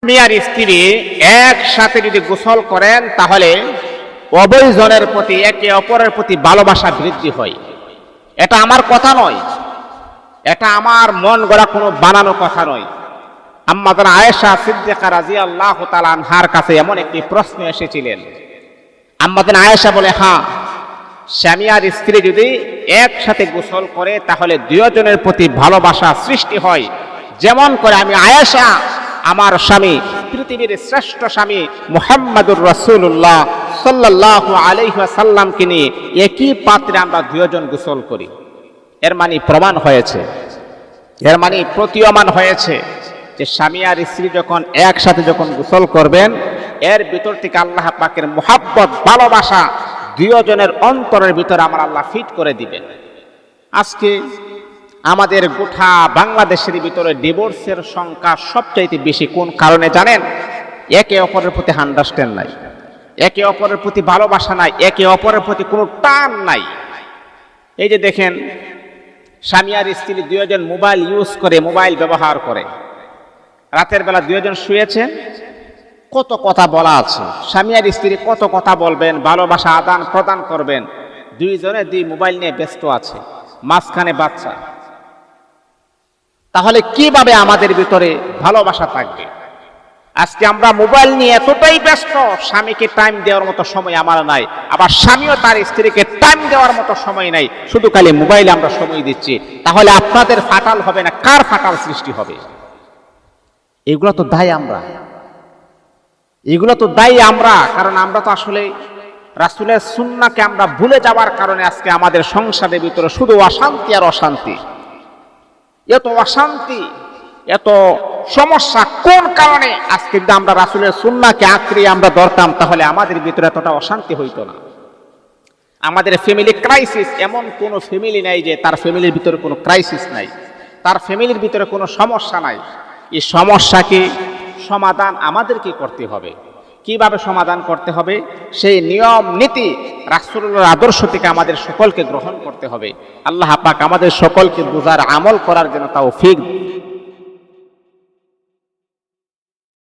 স্বামী আর স্ত্রী একসাথে যদি গোসল করেন তাহলে উভয়জনের প্রতি একে অপরের প্রতি ভালোবাসা বৃদ্ধি হয়। এটা আমার কথা নয়, এটা আমার মন গড়া কোনো বানানো কথা নয়। আম্মা জান আয়েশা সিদ্দিকা রাদিয়াল্লাহু তাআলা আনহার কাছে এমন একটি প্রশ্ন এসেছিলেন। আম্মা জান আয়েশা বলে, হ্যাঁ, স্বামী আর স্ত্রী যদি একসাথে গোসল করে তাহলে দুজনের প্রতি ভালোবাসা সৃষ্টি হয়। যেমন করে আমি আয়েশা আমার স্বামী, পৃথিবীর শ্রেষ্ঠ স্বামী মুহাম্মাদুর রাসূলুল্লাহ সাল্লাল্লাহু আলাইহি ওয়াসাল্লামকে নিয়ে একই পাত্রে আমরা দুজন গোসল করি। এর মানে প্রমাণ হয়েছে, এর মানে প্রতীয়মান হয়েছে যে স্বামী আর স্ত্রী যখন একসাথে যখন গোসল করবেন, এর ভিতর থেকে আল্লাহ পাকের মুহাব্বত, ভালোবাসা দুজনের অন্তরের ভিতরে আমার আল্লাহ ফিট করে দিবেন। আজকে আমাদের গোটা বাংলাদেশের ভিতরে ডিভোর্সের সংখ্যা সবচাইতে বেশি কোন কারণে জানেন? একে অপরের প্রতি আন্ডারস্ট্যান্ড নাই, একে অপরের প্রতি ভালোবাসা নাই, একে অপরের প্রতি কোনো টান নাই। এই যে দেখেন, স্বামী আর স্ত্রী দুজন মোবাইল ইউজ করে, মোবাইল ব্যবহার করে, রাতের বেলা দুজন শুয়েছেন, কত কথা বলা আছে, স্বামী আর স্ত্রী কত কথা বলবেন, ভালোবাসা আদান প্রদান করবেন, দুইজনে দুই মোবাইল নিয়ে ব্যস্ত আছে, মাঝখানে বাচ্চা। তাহলে কিভাবে আমাদের ভিতরে ভালোবাসা থাকবে? আজকে আমরা মোবাইল নিয়ে এতটাই ব্যস্ত, স্বামীকে টাইম দেওয়ার মতো সময় আমার নাই, আবার স্বামীও তার স্ত্রীকে টাইম দেওয়ার মতো সময় নাই, শুধু খালি মোবাইলে আমরা সময় দিচ্ছি। তাহলে আপনাদের ফাটাল হবে না, কার ফাটাল সৃষ্টি হবে? এগুলো তো দায়ী আমরা, এগুলো তো দায়ী আমরা। কারণ আমরা তো আসলে রাসূলের সুন্নাহকে আমরা ভুলে যাওয়ার কারণে আজকে আমাদের সংসারের ভিতরে শুধু অশান্তি আর অশান্তি। এত অশান্তি, এত সমস্যা কোন কারণে? আজকে যদি আমরা রাসূলের সুন্নাহকে আঁকড়ে আমরা ধরতাম তাহলে আমাদের ভিতরে এতটা অশান্তি হইতো না। আমাদের ফ্যামিলি ক্রাইসিস, এমন কোনো ফ্যামিলি নাই যে তার ফ্যামিলির ভিতরে কোনো ক্রাইসিস নাই, তার ফ্যামিলির ভিতরে কোনো সমস্যা নাই। এই সমস্যাকে সমাধান আমাদেরকে করতে হবে। কিভাবে সমাধান করতে হবে? সেই নিয়ম নীতি রাসূলুল্লাহর আদর্শ থেকে আমাদের সকলকে গ্রহণ করতে হবে। আল্লাহ পাক আমাদের সকলকে বুঝার, আমল করার জন্য তৌফিক